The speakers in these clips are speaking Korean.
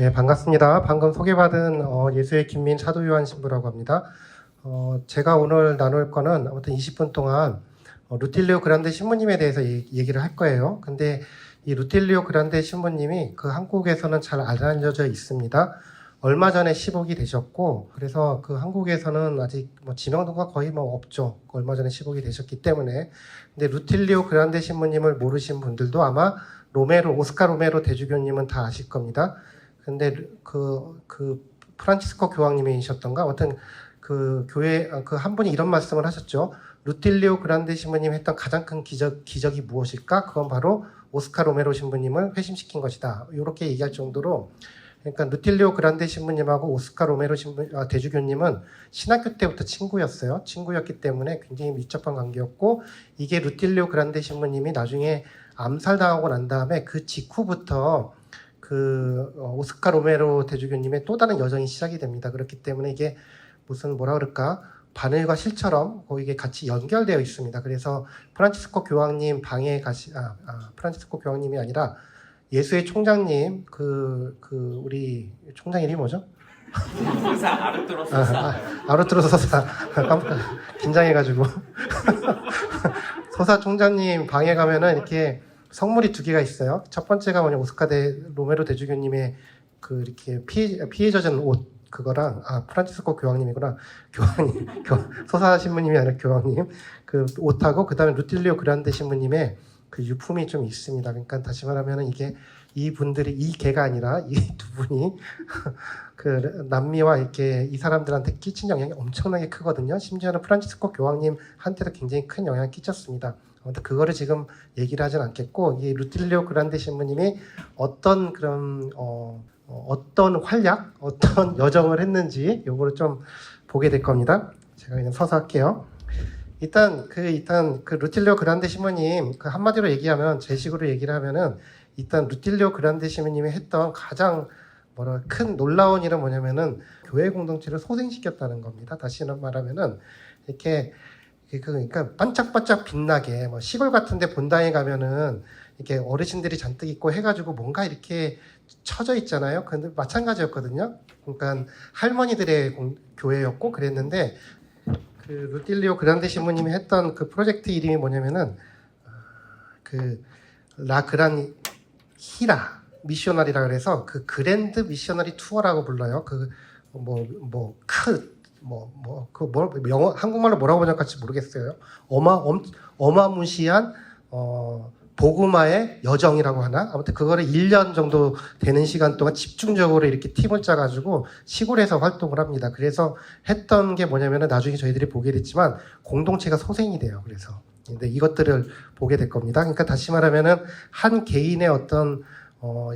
네, 반갑습니다. 방금 소개받은 예수의 김민 사도요한 신부라고 합니다. 제가 오늘 나눌 거는 아무튼 20분 동안 루틸리오 그란데 신부님에 대해서 얘기를 할 거예요. 근데 이 루틸리오 그란데 신부님이 그 한국에서는 잘 안 알려져 있습니다. 얼마 전에 시복이 되셨고, 그래서 그 한국에서는 아직 지명도가 거의 없죠. 얼마 전에 시복이 되셨기 때문에. 근데 루틸리오 그란데 신부님을 모르신 분들도 아마 오스카 로메로 대주교님은 다 아실 겁니다. 근데 그 프란치스코 교황님이셨던가, 아무튼 그 교회 그 한 분이 이런 말씀을 하셨죠. 루틸리오 그란데 신부님이 했던 가장 큰 기적이 무엇일까? 그건 바로 오스카 로메로 신부님을 회심시킨 것이다. 이렇게 얘기할 정도로, 그러니까 루틸리오 그란데 신부님하고 오스카 로메로 대주교님은 신학교 때부터 친구였어요. 친구였기 때문에 굉장히 밀접한 관계였고, 이게 루틸리오 그란데 신부님이 나중에 암살당하고 난 다음에 그 직후부터 오스카 로메로 대주교님의 또 다른 여정이 시작이 됩니다. 그렇기 때문에 이게 무슨 뭐라 그럴까, 바늘과 실처럼 이게 같이 연결되어 있습니다. 그래서 프란치스코 교황님 방에 프란치스코 교황님이 아니라 예수의 총장님, 우리 총장 이름이 뭐죠? 소사 아르투로 소사. 아르투로 소사. 긴장해가지고. 소사 총장님 방에 가면은 이렇게 성물이 두 개가 있어요. 첫 번째가 오스카 로메로 대주교님의 이렇게 피해 젖은 옷, 그거랑, 프란치스코 교황님이구나. 교황님, 소사 신부님이 아니라 교황님. 그 옷하고, 그 다음에 루틸리오 그란데 신부님의 그 유품이 좀 있습니다. 그러니까 다시 말하면은 이 개가 아니라 이 두 분이 그 남미와 이렇게 이 사람들한테 끼친 영향이 엄청나게 크거든요. 심지어는 프란치스코 교황님한테도 굉장히 큰 영향을 끼쳤습니다. 아무튼 그거를 지금 얘기를 하진 않겠고, 이 루틸리오 그란데 신부님이 어떤 활약, 어떤 여정을 했는지 요거를 좀 보게 될 겁니다. 제가 그냥 서서 할게요. 일단 루틸리오 그란데 신부님 한마디로 얘기하면, 제 식으로 얘기를 하면은, 일단 루틸리오 그란데 신부님이 했던 가장 큰 놀라운 일은 뭐냐면은 교회 공동체를 소생시켰다는 겁니다. 다시 말하면은 이렇게 그러니까 반짝반짝 빛나게 시골 같은데 본당에 가면은 이렇게 어르신들이 잔뜩 있고 해가지고 뭔가 이렇게 쳐져 있잖아요. 근데 마찬가지였거든요. 그러니까 할머니들의 교회였고 그랬는데, 그 루틸리오 그란데 신부님이 했던 그 프로젝트 이름이 뭐냐면은 라그란 히라 미셔너리라 그래서 그 그랜드 미셔너리 투어라고 불러요. 영어 한국말로 뭐라고 번역할지 모르겠어요. 어마무시한 복음화의 여정이라고 하나? 아무튼 그거를 1년 정도 되는 시간 동안 집중적으로 이렇게 팀을 짜가지고 시골에서 활동을 합니다. 그래서 했던 게 뭐냐면은 나중에 저희들이 보게 됐지만 공동체가 소생이 돼요. 그래서. 근데 이것들을 보게 될 겁니다. 그러니까 다시 말하면은 한 개인의 어떤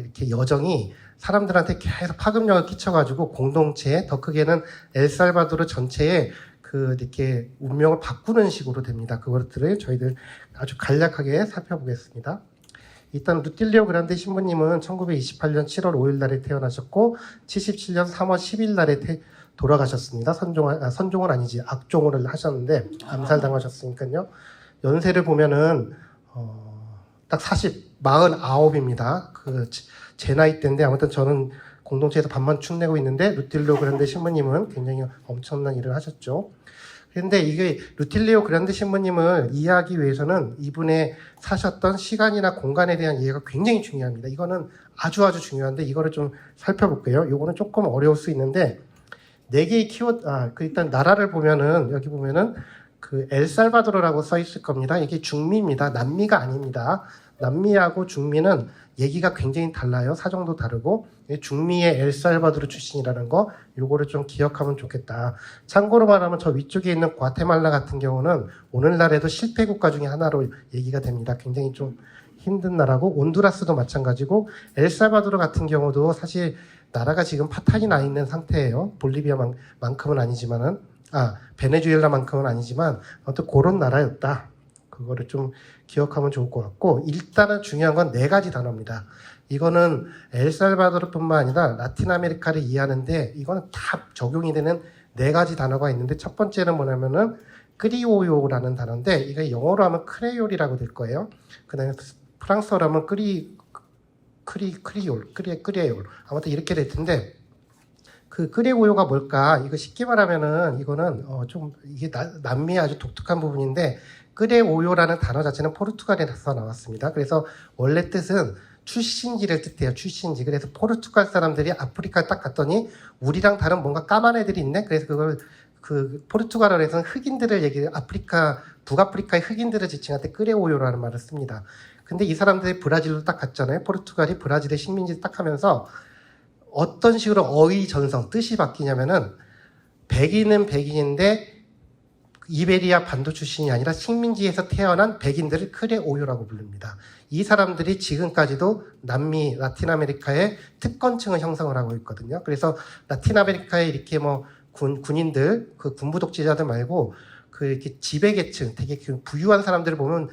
이렇게 여정이 사람들한테 계속 파급력을 끼쳐가지고 공동체, 더 크게는 엘살바도르 전체에 이렇게 운명을 바꾸는 식으로 됩니다. 그것들을 저희들 아주 간략하게 살펴보겠습니다. 일단 루틸리오 그란데 신부님은 1928년 7월 5일 날에 태어나셨고 77년 3월 10일 날에 돌아가셨습니다. 선종은 아니지, 악종을 하셨는데 암살당하셨으니까요. 연세를 보면은 딱 49입니다. 제 나이 때인데, 아무튼 저는 공동체에서 반만 축내고 있는데 루틸리오 그란데 신부님은 굉장히 엄청난 일을 하셨죠. 그런데 이게 루틸리오 그란데 신부님을 이해하기 위해서는 이분의 사셨던 시간이나 공간에 대한 이해가 굉장히 중요합니다. 이거는 아주 중요한데 이거를 좀 살펴볼게요. 이거는 조금 어려울 수 있는데, 4개의 일단 나라를 보면은, 여기 보면은 엘살바도르라고 써 있을 겁니다. 이게 중미입니다. 남미가 아닙니다. 남미하고 중미는 얘기가 굉장히 달라요. 사정도 다르고. 중미의 엘살바도르 출신이라는 거, 요거를 좀 기억하면 좋겠다. 참고로 말하면 저 위쪽에 있는 과테말라 같은 경우는 오늘날에도 실패 국가 중에 하나로 얘기가 됩니다. 굉장히 좀 힘든 나라고, 온두라스도 마찬가지고, 엘살바도르 같은 경우도 사실 나라가 지금 파탄이 나 있는 상태예요. 볼리비아만큼은 아니지만은, 베네수엘라만큼은 아니지만 아무튼 그런 나라였다. 그거를 좀 기억하면 좋을 것 같고, 일단은 중요한 건 4가지 단어입니다. 이거는 엘살바도르뿐만 아니라 라틴 아메리카를 이해하는데 이거는 다 적용이 되는 4가지 단어가 있는데, 첫 번째는 뭐냐면은 크리오요라는 단어인데, 이거 영어로 하면 크레올이라고 될 거예요. 그 다음에 프랑스어로 하면 끄레올. 아무튼 이렇게 될 텐데, 그 끄레오요가 뭘까? 이거 쉽게 말하면은, 이거는, 좀, 이게 남미의 아주 독특한 부분인데, 끄레오요라는 단어 자체는 포르투갈에서 나왔습니다. 그래서 원래 뜻은 출신지를 뜻해요. 출신지. 그래서 포르투갈 사람들이 아프리카에 딱 갔더니, 우리랑 다른 뭔가 까만 애들이 있네? 그래서 그걸, 그, 포르투갈어에서는 흑인들을 얘기해요. 북아프리카의 흑인들을 지칭할 때 끄레오요라는 말을 씁니다. 근데 이 사람들이 브라질로 딱 갔잖아요. 포르투갈이 브라질의 식민지 딱 하면서 어떤 식으로 어휘 전성, 뜻이 바뀌냐면은 백인은 백인인데 이베리아 반도 출신이 아니라 식민지에서 태어난 백인들을 크레오요라고 부릅니다. 이 사람들이 지금까지도 남미, 라틴 아메리카의 특권층을 형성을 하고 있거든요. 그래서 라틴 아메리카에 이렇게 뭐 군인들, 그 군부 독재자들 말고 그 이렇게 지배계층, 되게 그 부유한 사람들을 보면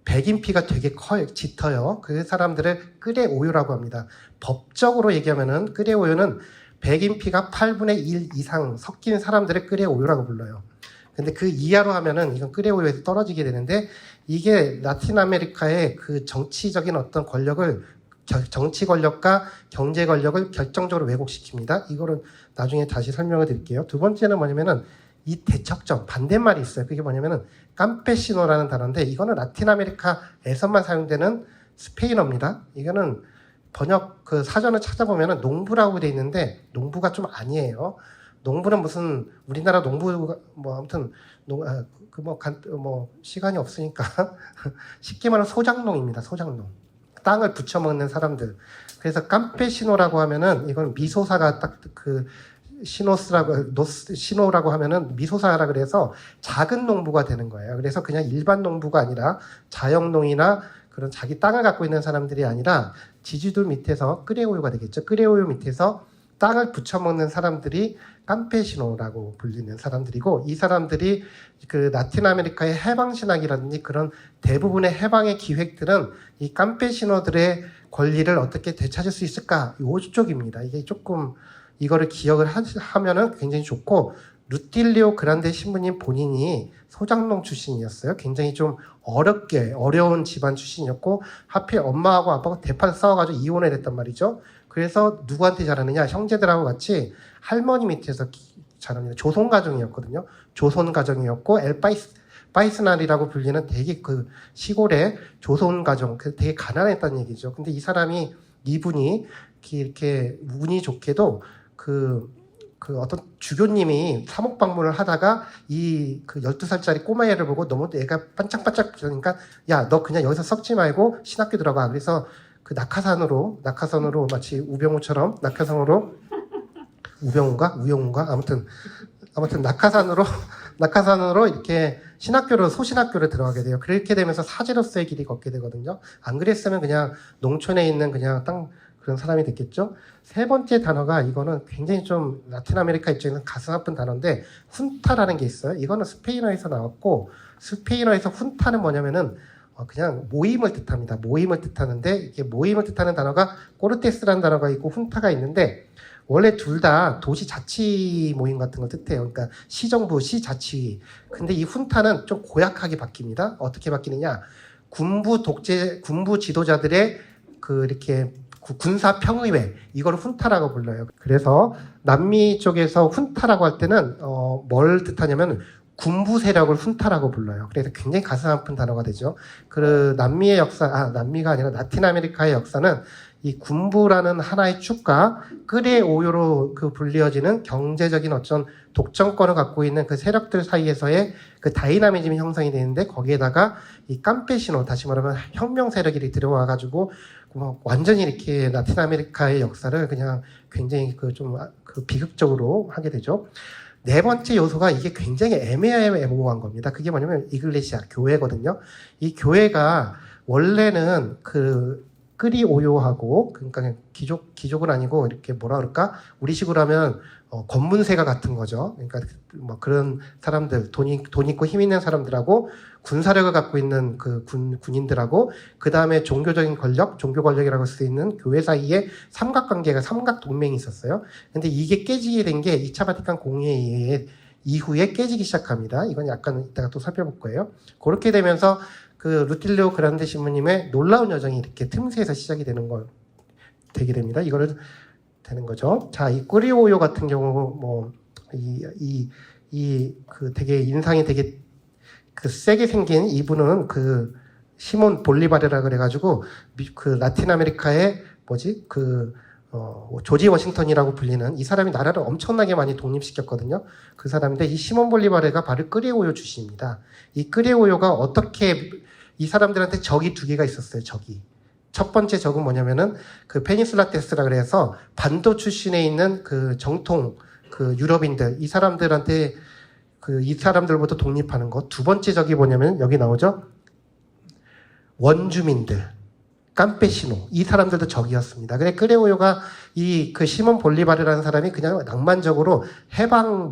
백인 피가 되게 커요, 짙어요. 그 사람들을 끄레오요라고 합니다. 법적으로 얘기하면은 끄레오요는 백인 피가 8분의 1 이상 섞인 사람들을 끄레오요라고 불러요. 근데 그 이하로 하면은 이건 끄레오요에서 떨어지게 되는데, 이게 라틴 아메리카의 그 정치적인 어떤 권력을, 정치 권력과 경제 권력을 결정적으로 왜곡시킵니다. 이거는 나중에 다시 설명을 드릴게요. 두 번째는 뭐냐면은 이 대척점, 반대말이 있어요. 그게 뭐냐면은 깜페시노라는 단어인데, 이거는 라틴 아메리카에서만 사용되는 스페인어입니다. 이거는 번역 그 사전을 찾아보면은 농부라고 돼 있는데, 농부가 좀 아니에요. 농부는 무슨 우리나라 농부 뭐 아무튼 시간이 없으니까 쉽게 말하면 소작농입니다. 소작농. 땅을 부쳐먹는 사람들. 그래서 깜페시노라고 하면은 이건 미소사가 딱 그 시노라고 하면은 미소사라 그래서 작은 농부가 되는 거예요. 그래서 그냥 일반 농부가 아니라 자영농이나 그런 자기 땅을 갖고 있는 사람들이 아니라 지주들 밑에서 끄레오요가 되겠죠. 끄레오요 밑에서 땅을 부쳐먹는 사람들이 깜페시노라고 불리는 사람들이고, 이 사람들이 그 라틴 아메리카의 해방신학이라든지 그런 대부분의 해방의 기획들은 이 깜페시노들의 권리를 어떻게 되찾을 수 있을까? 이쪽입니다. 이게 조금 이거를 기억을 하면은 굉장히 좋고, 루틸리오 그란데 신부님 본인이 소작농 출신이었어요. 굉장히 좀 어려운 집안 출신이었고, 하필 엄마하고 아빠가 대판 싸워가지고 이혼을 했단 말이죠. 그래서 누구한테 자라느냐? 형제들하고 같이 할머니 밑에서 자랍니다. 조선 가정이었거든요. 조선 가정이었고, 바이스날이라고 불리는 되게 그 시골의 조선 가정, 되게 가난했다는 얘기죠. 근데 이분이 이렇게 운이 좋게도 그 어떤 주교님이 사목 방문을 하다가 그 12살짜리 꼬마애를 보고 너무 애가 반짝반짝 그러니까, 야, 너 그냥 여기서 썩지 말고 신학교 들어가. 그래서 그 낙하산으로 마치 우병우처럼 우영우인가? 아무튼 낙하산으로 이렇게 소신학교를 들어가게 돼요. 그렇게 되면서 사제로서의 길이 걷게 되거든요. 안 그랬으면 그냥 농촌에 있는 그냥 그런 사람이 됐겠죠. 세 번째 단어가, 이거는 굉장히 좀 라틴 아메리카 입장에서 가슴 아픈 단어인데, 훈타라는 게 있어요. 이거는 스페인어에서 나왔고, 스페인어에서 훈타는 뭐냐면은 그냥 모임을 뜻합니다. 모임을 뜻하는데, 이게 모임을 뜻하는 단어가 코르테스라는 단어가 있고 훈타가 있는데, 원래 둘 다 도시 자치 모임 같은 걸 뜻해요. 그러니까 시정부, 시자치위. 근데 이 훈타는 좀 고약하게 바뀝니다. 어떻게 바뀌느냐? 군부 지도자들의 이렇게 군사 평의회, 이걸 훈타라고 불러요. 그래서 남미 쪽에서 훈타라고 할 때는 뭘 뜻하냐면 군부 세력을 훈타라고 불러요. 그래서 굉장히 가슴 아픈 단어가 되죠. 남미의 남미가 아니라 라틴 아메리카의 역사는 이 군부라는 하나의 축과 끄레오요로 불리어지는 경제적인 어떤 독점권을 갖고 있는 그 세력들 사이에서의 그 다이나미즘이 형성이 되는데, 거기에다가 이 깜페시노, 다시 말하면 혁명 세력이 들어와가지고 완전히 이렇게 라틴 아메리카의 역사를 그냥 굉장히 비극적으로 하게 되죠. 네 번째 요소가, 이게 굉장히 애매모호한 겁니다. 그게 뭐냐면 이글레시아, 교회거든요. 이 교회가 원래는 끄리오요하고, 그러니까 귀족은 아니고 이렇게 뭐라 그럴까? 우리식으로 하면 권문세가 같은 거죠. 그러니까 뭐 그런 사람들, 돈 있고 힘 있는 사람들하고 군사력을 갖고 있는 군인들하고, 그 다음에 종교 권력이라고 할 수 있는 교회 사이에 삼각 동맹이 있었어요. 근데 이게 깨지게 된 게 2차 바티칸 공의회 이후에 깨지기 시작합니다. 이건 약간 이따가 또 살펴볼 거예요. 그렇게 되면서 루틸리오 그란데 신부님의 놀라운 여정이 이렇게 틈새에서 시작이 되는 되게 됩니다. 이거를 되는 거죠. 자, 이 끄리오요 같은 경우 뭐 그 되게 인상이 되게 그 세게 생긴 이분은 그 시몬 볼리바르라 그래가지고 그 라틴 아메리카의 뭐지 조지 워싱턴이라고 불리는 이 사람이 나라를 엄청나게 많이 독립시켰거든요. 그 사람인데 이 시몬 볼리바르가 바로 끄리오요 출신입니다. 이 끄리오요가 어떻게 이 사람들한테 적이 두 개가 있었어요. 적이. 첫 번째 적은 뭐냐면은 그 페니술라 테스라 그래서 반도 출신에 있는 그 정통 그 유럽인들 이 사람들한테 이 사람들부터 독립하는 것. 두 번째 적이 뭐냐면 여기 나오죠. 원주민들. 캄페시노 이 사람들도 적이었습니다. 근데 끄레오요가 그 시몬 볼리바르라는 사람이 그냥 낭만적으로 해방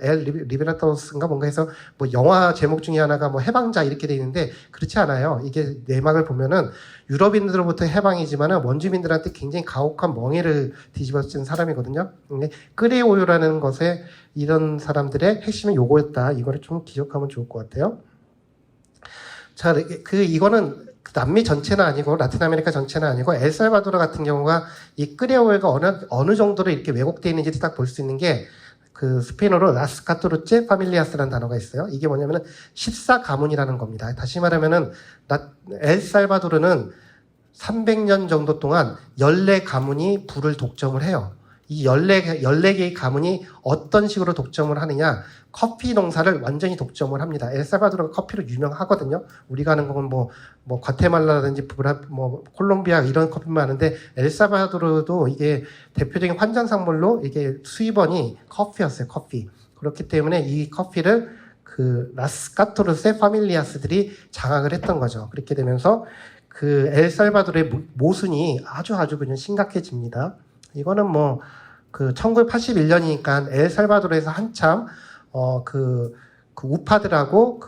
엘 리베라토스인가 뭔가 해서 뭐 영화 제목 중에 하나가 뭐 해방자 이렇게 돼 있는데 그렇지 않아요. 이게 내막을 보면은 유럽인들로부터 해방이지만은 원주민들한테 굉장히 가혹한 멍해를 뒤집어쓴 사람이거든요. 근데 끄레오요라는 것에 이런 사람들의 핵심은 요거였다. 이거를 좀 기억하면 좋을 것 같아요. 자, 이거는 남미 전체는 아니고 라틴 아메리카 전체는 아니고 엘살바도르 같은 경우가 이 끄레오요가 어느 정도로 이렇게 왜곡되어 있는지 딱 볼 수 있는 게 그 스페인어로 라스카토르체 파밀리아스라는 단어가 있어요. 이게 뭐냐면은 14가문이라는 겁니다. 다시 말하면은 엘살바도르는 300년 정도 동안 14가문이 불을 독점을 해요. 이 14개의 가문이 어떤 식으로 독점을 하느냐. 커피 농사를 완전히 독점을 합니다. 엘살바도르가 커피로 유명하거든요. 우리가 아는 건 뭐 과테말라라든지 콜롬비아 이런 커피만 아는데 엘살바도르도 이게 대표적인 환전상물로 이게 수입원이 커피였어요. 커피. 그렇기 때문에 이 커피를 그 라스카토르세 파밀리아스들이 장악을 했던 거죠. 그렇게 되면서 그 엘살바도르의 모순이 아주 그냥 심각해집니다. 이거는 그 1981년이니까 엘살바도르에서 한참 우파들하고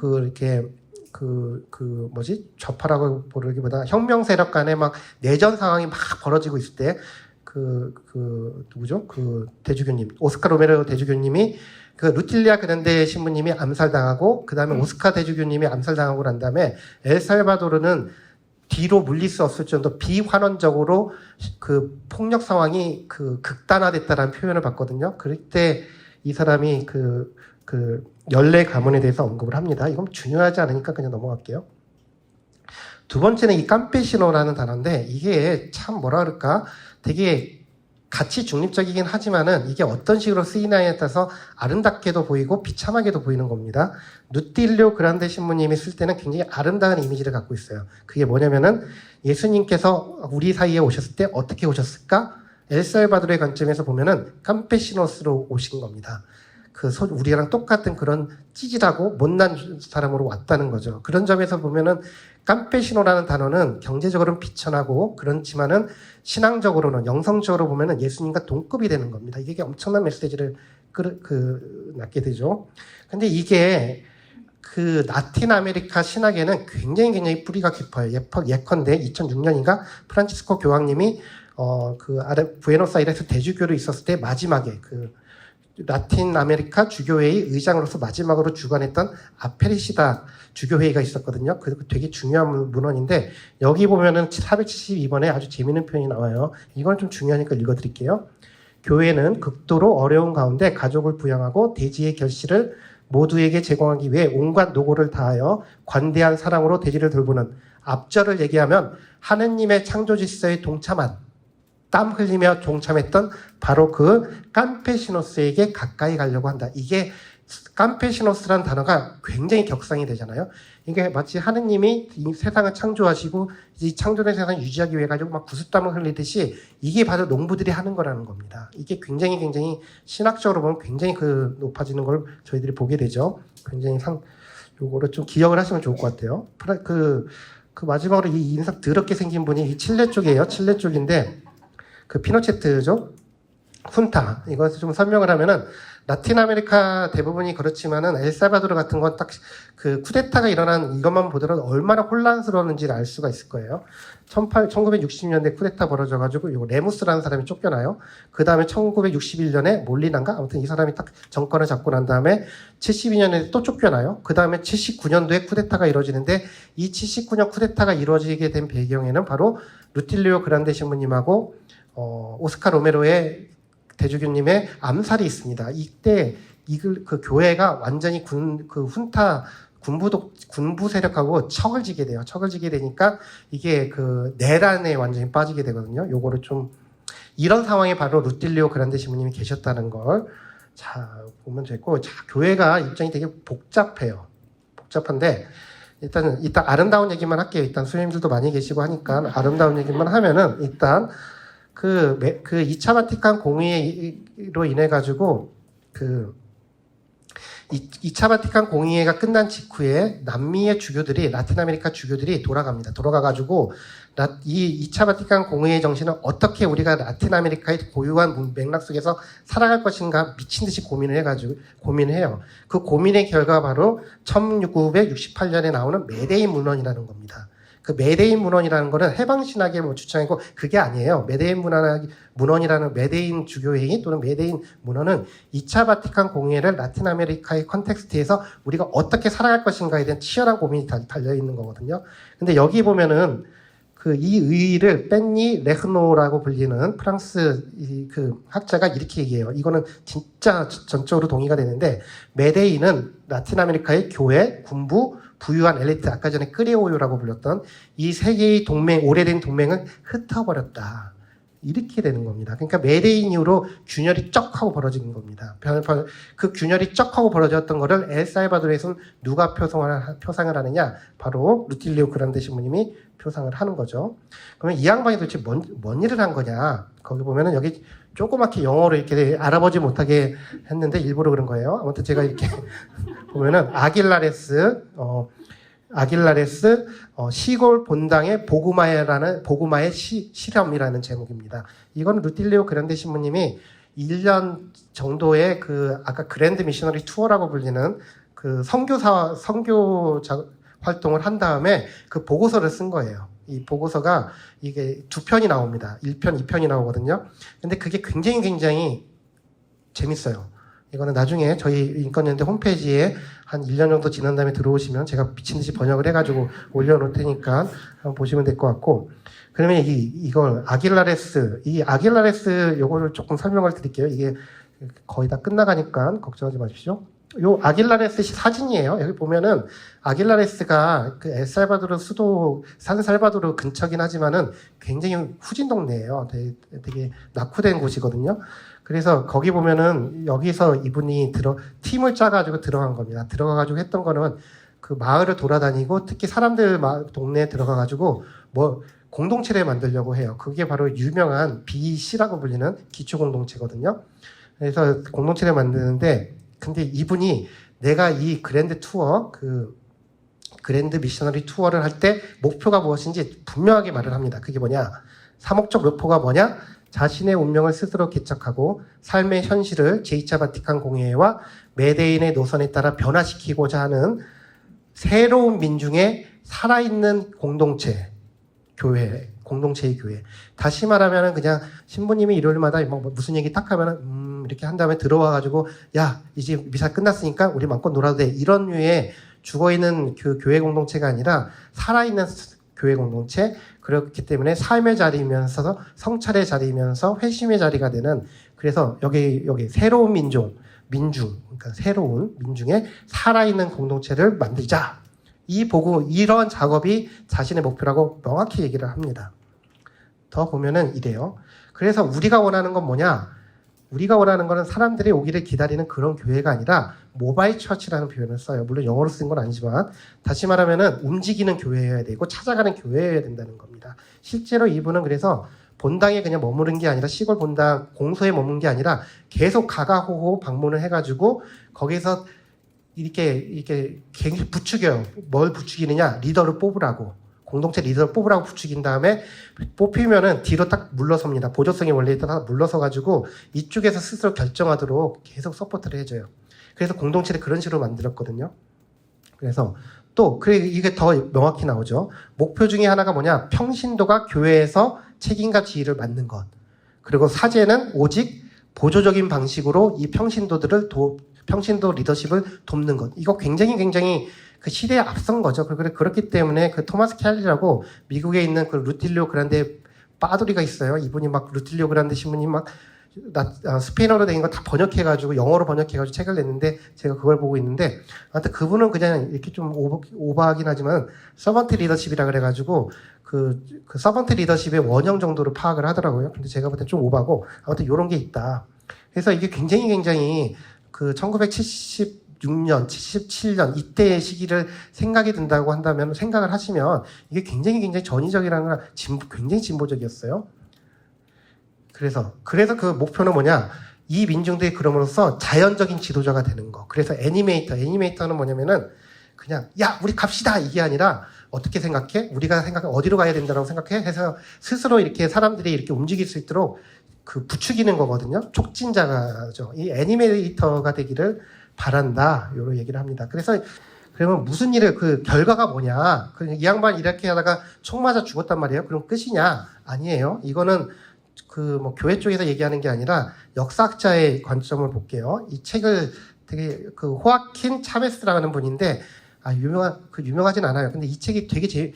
좌파라고 부르기보다 혁명 세력 간에 막 내전 상황이 막 벌어지고 있을 때 누구죠? 대주교님, 오스카 로메로 대주교님이 루틸리아 그란데 신부님이 암살당하고 그 다음에 오스카 대주교님이 암살당하고 난 다음에 엘살바도르는 뒤로 물릴 수 없을 정도 비환원적으로 그 폭력 상황이 극단화됐다라는 표현을 봤거든요. 그럴 때 이 사람이 연례 가문에 대해서 언급을 합니다. 이건 중요하지 않으니까 그냥 넘어갈게요. 두 번째는 이 캄페시노라는 단어인데 이게 참 뭐라 그럴까 되게 가치 중립적이긴 하지만은 이게 어떤 식으로 쓰이냐에 따라서 아름답게도 보이고 비참하게도 보이는 겁니다. 누틸리오 그란데 신부님이 쓸 때는 굉장히 아름다운 이미지를 갖고 있어요. 그게 뭐냐면은 예수님께서 우리 사이에 오셨을 때 어떻게 오셨을까? 엘살바도르의 관점에서 보면은 캄페시노스로 오신 겁니다. 우리랑 똑같은 그런 찌질하고 못난 사람으로 왔다는 거죠. 그런 점에서 보면은 캄페시노라는 단어는 경제적으로는 비천하고 그렇지만은 신앙적으로는 영성적으로 보면은 예수님과 동급이 되는 겁니다. 이게 엄청난 메시지를 낳게 되죠. 근데 이게 라틴 아메리카 신학에는 굉장히 뿌리가 깊어요. 예컨대 2006년인가 프란치스코 교황님이 부에노스아이레스 대주교로 있었을 때 마지막에 라틴 아메리카 주교회의 의장으로서 마지막으로 주관했던 아페리시다 주교회의가 있었거든요. 되게 중요한 문헌인데 여기 보면은 472번에 아주 재미있는 표현이 나와요. 이건 좀 중요하니까 읽어드릴게요. 교회는 극도로 어려운 가운데 가족을 부양하고 대지의 결실을 모두에게 제공하기 위해 온갖 노고를 다하여 관대한 사랑으로 대지를 돌보는 앞절을 얘기하면 하느님의 창조 질서에 동참한 땀 흘리며 동참했던 바로 캄페시노스에게 가까이 가려고 한다. 이게 캄페시노스라는 단어가 굉장히 격상이 되잖아요. 이게 마치 하느님이 이 세상을 창조하시고 이 창조된 세상을 유지하기 위해 가지고 막 구슬땀을 흘리듯이 이게 바로 농부들이 하는 거라는 겁니다. 이게 굉장히 신학적으로 보면 굉장히 높아지는 걸 저희들이 보게 되죠. 굉장히 요거를 좀 기억을 하시면 좋을 것 같아요. 마지막으로 이 인상 더럽게 생긴 분이 이 칠레 쪽이에요. 칠레 쪽인데 피노체트죠. 훈타. 이것을 좀 설명을 하면은 라틴 아메리카 대부분이 그렇지만은 엘살바도르 같은 건 딱 그 쿠데타가 일어난 이것만 보더라도 얼마나 혼란스러웠는지를 알 수가 있을 거예요. 1960년대 쿠데타 벌어져가지고 요 레무스라는 사람이 쫓겨나요. 그 다음에 1961년에 몰리난가? 아무튼 이 사람이 딱 정권을 잡고 난 다음에 72년에 또 쫓겨나요. 그 다음에 79년도에 쿠데타가 이루어지는데 이 79년 쿠데타가 이루어지게 된 배경에는 바로 루틸리오 그란데 신부님하고 오스카 로메로의 대주교님의 암살이 있습니다. 이때 그 교회가 완전히 훈타 군부 세력하고 척을 지게 돼요. 척을 지게 되니까 이게 그 내란에 완전히 빠지게 되거든요. 요거를 좀 이런 상황에 바로 루틸리오 그란데 신부님이 계셨다는 걸 자 보면 됐고, 자 교회가 입장이 되게 복잡해요. 복잡한데 일단 아름다운 얘기만 할게요. 일단 수님들도 많이 계시고 하니까 아름다운 얘기만 하면은 일단 그 2차 바티칸 공의회로 인해 가지고 2차 바티칸 공의회가 끝난 직후에 남미의 주교들이 라틴 아메리카 주교들이 돌아갑니다. 돌아가가지고 이 2차 바티칸 공의회 정신은 어떻게 우리가 라틴 아메리카의 고유한 맥락 속에서 살아갈 것인가 미친 듯이 고민해요. 그 고민의 결과 바로 1968년에 나오는 메데인 문헌이라는 겁니다. 그 메데인 문헌이라는 거는 해방신학의 주창이고 그게 아니에요. 문헌이라는 메데인 주교회의 또는 메데인 문헌은 2차 바티칸 공의회를 라틴 아메리카의 컨텍스트에서 우리가 어떻게 살아갈 것인가에 대한 치열한 고민이 달려 있는 거거든요. 근데 여기 보면은 이 의의를 뺀니 레흐노라고 불리는 프랑스 그 학자가 이렇게 얘기해요. 이거는 진짜 전적으로 동의가 되는데, 메데인은 라틴 아메리카의 교회, 군부, 부유한 엘리트, 아까 전에 끄레오요라고 불렸던 이 세 개의 오래된 동맹은 흩어버렸다. 이렇게 되는 겁니다. 그러니까 메데인 이후로 균열이 쩍 하고 벌어진 겁니다. 그 균열이 쩍 하고 벌어졌던 거를 엘살바도르에서는 누가 표상을 하느냐? 바로 루틸리오 그란데 신부님이 표상을 하는 거죠. 그러면 이 양반이 도대체 뭔 일을 한 거냐? 거기 보면은 여기 조그맣게 영어로 이렇게 알아보지 못하게 했는데 일부러 그런 거예요. 아무튼 제가 이렇게 보면은 아길라레스 시골 본당의 보구마의 실험이라는 제목입니다. 이건 루틸리오 그란데 신부님이 1년 정도의 아까 그랜드 미셔너리 투어라고 불리는 선교 활동을 한 다음에 그 보고서를 쓴 거예요. 이 보고서가 이게 2편이 나옵니다. 1편, 2편이 나오거든요. 근데 그게 굉장히 재밌어요. 이거는 나중에 저희 인권연대 홈페이지에 한 1년 정도 지난 다음에 들어오시면 제가 미친 듯이 번역을 해가지고 올려놓을 테니까 한번 보시면 될 것 같고, 그러면 이걸 아길라레스 요거를 조금 설명을 드릴게요. 이게 거의 다 끝나가니까 걱정하지 마십시오. 요 아길라레스 사진이에요. 여기 보면은 아길라레스가 그 엘살바도르 수도 산살바도르 근처긴 하지만은 굉장히 후진 동네예요. 되게 낙후된 곳이거든요. 그래서 거기 보면은 여기서 이분이 팀을 짜가지고 들어간 겁니다. 들어가가지고 했던 거는 그 마을을 돌아다니고 특히 사람들 동네에 들어가가지고 공동체를 만들려고 해요. 그게 바로 유명한 BC라고 불리는 기초공동체거든요. 그래서 공동체를 만드는데, 근데 이분이 내가 이 그랜드 미셔너리 투어를 할 때 목표가 무엇인지 분명하게 말을 합니다. 그게 뭐냐? 사목적 목표가 뭐냐? 자신의 운명을 스스로 개척하고 삶의 현실을 제2차 바티칸 공의회와 메데인의 노선에 따라 변화시키고자 하는 새로운 민중의 살아있는 공동체의 교회. 다시 말하면 그냥 신부님이 일요일마다 무슨 얘기 딱 하면은 이렇게 한 다음에 들어와가지고 야 이제 미사 끝났으니까 우리 마음껏 놀아도 돼, 이런 류의 죽어있는 그 교회 공동체가 아니라 살아있는 교회 공동체, 그렇기 때문에 삶의 자리이면서 성찰의 자리이면서 회심의 자리가 되는, 그래서 여기 새로운 민중, 그러니까 새로운 민중의 살아있는 공동체를 만들자. 이런 작업이 자신의 목표라고 명확히 얘기를 합니다. 더 보면은 이래요. 그래서 우리가 원하는 건 뭐냐? 우리가 원하는 거는 사람들이 오기를 기다리는 그런 교회가 아니라 모바일 처치라는 표현을 써요. 물론 영어로 쓴 건 아니지만, 다시 말하면은 움직이는 교회여야 되고 찾아가는 교회여야 된다는 겁니다. 실제로 이분은 그래서 본당에 그냥 머무른 게 아니라 시골 본당 공소에 머문 게 아니라 계속 가가호호 방문을 해가지고 거기서 이렇게 굉장히 부추겨요. 뭘 부추기느냐? 리더를 뽑으라고. 공동체 리더를 뽑으라고 부추긴 다음에 뽑히면은 뒤로 딱 물러섭니다. 보조성이 원래 있다가 물러서 가지고 이쪽에서 스스로 결정하도록 계속 서포트를 해줘요. 그래서 공동체를 그런 식으로 만들었거든요. 그래서 또 이게 더 명확히 나오죠. 목표 중에 하나가 뭐냐? 평신도가 교회에서 책임과 지위를 맡는 것. 그리고 사제는 오직 보조적인 방식으로 이 평신도들을 평신도 리더십을 돕는 것. 이거 굉장히 그 시대에 앞선 거죠. 그렇기 때문에 그 토마스 켈리라고 미국에 있는 그 루틸리오 그란데 빠돌이가 있어요. 이분이 막 루틸리오 그란데 신부님 막 스페인어로 된 거 다 번역해가지고 영어로 번역해가지고 책을 냈는데 제가 그걸 보고 있는데 하여튼 그분은 그냥 이렇게 좀 오버하긴 하지만 서번트 리더십이라 그래가지고 그 서번트 리더십의 원형 정도로 파악을 하더라고요. 근데 제가 볼 때 좀 오버하고 아무튼 이런 게 있다. 그래서 이게 굉장히 그 1976년, 77년 이때의 시기를 생각이 든다고 한다면 생각을 하시면 이게 굉장히 전위적이라는 건 굉장히 진보적이었어요. 그래서 그 목표는 뭐냐? 이 민중들이 그럼으로써 자연적인 지도자가 되는 거. 그래서 애니메이터는 뭐냐면은 그냥 야 우리 갑시다 이게 아니라 어떻게 생각해? 우리가 생각해 어디로 가야 된다고 생각해? 해서 스스로 이렇게 사람들이 이렇게 움직일 수 있도록 그 부추기는 거거든요. 촉진자가죠. 이 애니메이터가 되기를 바란다. 요런 얘기를 합니다. 그래서 그러면 무슨 일을 그 결과가 뭐냐? 이 양반 이렇게 하다가 총 맞아 죽었단 말이에요. 그럼 끝이냐? 아니에요. 이거는 그 뭐 교회 쪽에서 얘기하는 게 아니라 역사학자의 관점을 볼게요. 이 책을 되게 그 호아킨 차베스라는 분인데 유명하진 않아요. 근데 이 책이 되게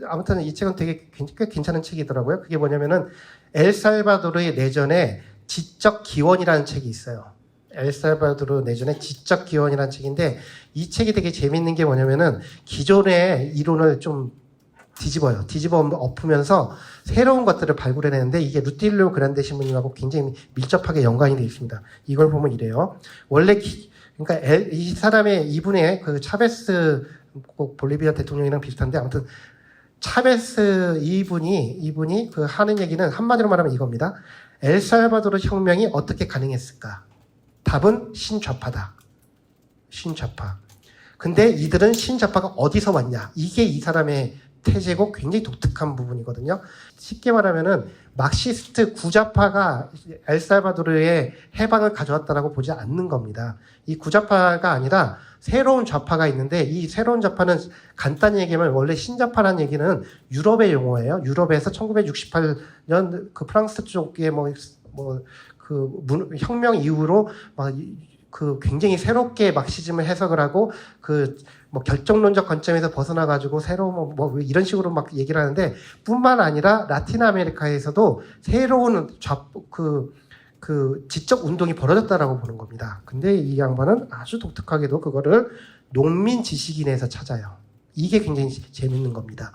아무튼 이 책은 되게 꽤 괜찮은 책이더라고요. 그게 뭐냐면은 엘살바도르의 내전의 지적 기원이라는 책이 있어요. 엘살바도르 내전의 지적 기원이라는 책인데 이 책이 되게 재밌는 게 뭐냐면은 기존의 이론을 좀 뒤집어 엎으면서 새로운 것들을 발굴해내는데 이게 루틸리오 그란데 신부님하고 굉장히 밀접하게 연관이 되어 있습니다. 이걸 보면 이래요. 원래 그러니까 이분의 그 차베스 꼭 볼리비아 대통령이랑 비슷한데 아무튼 차베스 이분이 그 하는 얘기는 한마디로 말하면 이겁니다. 엘살바도르 혁명이 어떻게 가능했을까? 답은 신좌파다. 신좌파. 근데 이들은 신좌파가 어디서 왔냐? 이게 이 사람의 태제고 굉장히 독특한 부분이거든요. 쉽게 말하면은 막시스트 구좌파가 엘살바도르의 해방을 가져왔다라고 보지 않는 겁니다. 이 구좌파가 아니라 새로운 좌파가 있는데 이 새로운 좌파는 간단히 얘기하면 원래 신좌파라는 얘기는 유럽의 용어예요. 유럽에서 1968년 그 프랑스 쪽에 혁명 이후로 그 굉장히 새롭게 막시즘을 해석을 하고 결정론적 관점에서 벗어나 가지고 새로운 이런 식으로 막 얘기를 하는데 뿐만 아니라 라틴 아메리카에서도 새로운 그 지적 운동이 벌어졌다라고 보는 겁니다. 근데 이 양반은 아주 독특하게도 그거를 농민 지식인에서 찾아요. 이게 굉장히 재밌는 겁니다.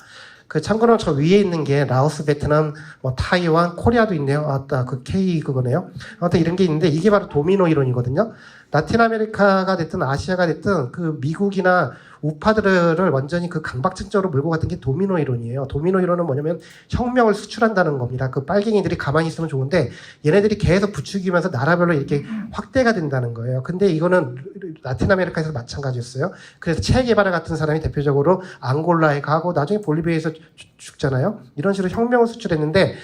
참고로 저 위에 있는 게 라오스, 베트남, 타이완, 코리아도 있네요. 그 K 그거네요. 아무튼 이런 게 있는데 이게 바로 도미노 이론이거든요. 라틴 아메리카가 됐든 아시아가 됐든 그 미국이나 우파들을 완전히 그 강박증적으로 몰고 갔던 게 도미노 이론이에요. 도미노 이론은 뭐냐면 혁명을 수출한다는 겁니다. 그 빨갱이들이 가만히 있으면 좋은데 얘네들이 계속 부추기면서 나라별로 이렇게 확대가 된다는 거예요. 근데 이거는 라틴 아메리카에서 마찬가지였어요. 그래서 체 게바라 같은 사람이 대표적으로 앙골라에 가고 나중에 볼리비아에서 죽잖아요. 이런 식으로 혁명을 수출했는데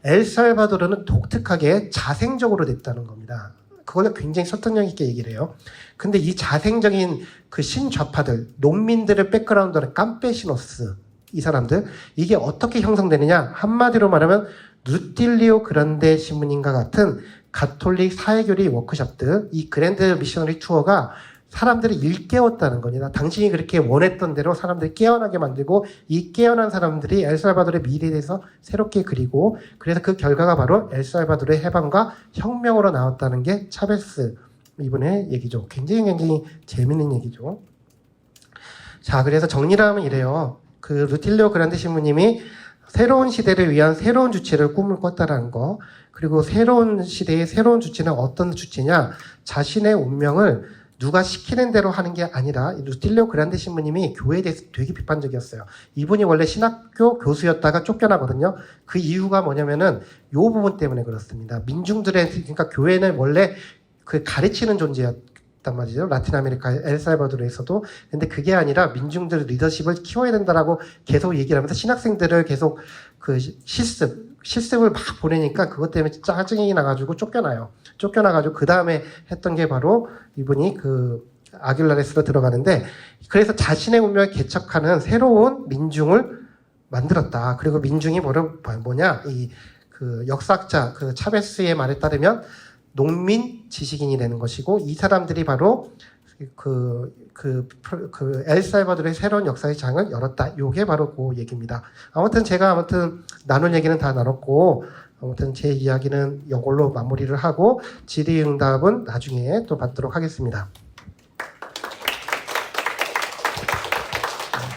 엘살바도르는 독특하게 자생적으로 됐다는 겁니다. 그거는 굉장히 설득력 있게 얘기를 해요. 근데 이 자생적인 그 신좌파들, 농민들의 백그라운드는 깜페시노스, 이 사람들, 이게 어떻게 형성되느냐? 한마디로 말하면 루틸리오 그란데 신부님과 같은 가톨릭 사회교리 워크숍들, 이 그랜드 미셔너리 투어가 사람들을 일깨웠다는 겁니다. 당신이 그렇게 원했던 대로 사람들이 깨어나게 만들고 이 깨어난 사람들이 엘살바도르의 미래에 대해서 새롭게 그리고 그래서 그 결과가 바로 엘살바도르의 해방과 혁명으로 나왔다는 게 차베스 이분의 얘기죠. 굉장히 재밌는 얘기죠. 자, 그래서 정리를 하면 이래요. 그 루틸리오 그란데 신부님이 새로운 시대를 위한 새로운 주체를 꿈을 꿨다라는 거, 그리고 새로운 시대의 새로운 주체는 어떤 주체냐? 자신의 운명을 누가 시키는 대로 하는 게 아니라 루틸리오 그란데 신부님이 교회에 대해서 되게 비판적이었어요. 이분이 원래 신학교 교수였다가 쫓겨나거든요. 그 이유가 뭐냐면은 요 부분 때문에 그렇습니다. 민중들의 그러니까 교회는 원래 그 가르치는 존재였 있단 말이죠. 라틴 아메리카 엘살바도르에서도. 근데 그게 아니라 민중들 리더십을 키워야 된다라고 계속 얘기를 하면서 신학생들을 계속 그 실습을 막 보내니까 그것 때문에 짜증이 나가지고 쫓겨나가지고 그 다음에 했던 게 바로 이분이 그 아길라레스로 들어가는데, 그래서 자신의 운명을 개척하는 새로운 민중을 만들었다. 그리고 민중이 뭐냐? 그 역사학자 그 차베스의 말에 따르면 농민 지식인이 되는 것이고, 이 사람들이 바로 그 엘살바도르의 새로운 역사의 장을 열었다. 요게 바로 그 얘기입니다. 아무튼 제가 나눌 얘기는 다 나눴고, 아무튼 제 이야기는 이걸로 마무리를 하고 질의응답은 나중에 또 받도록 하겠습니다.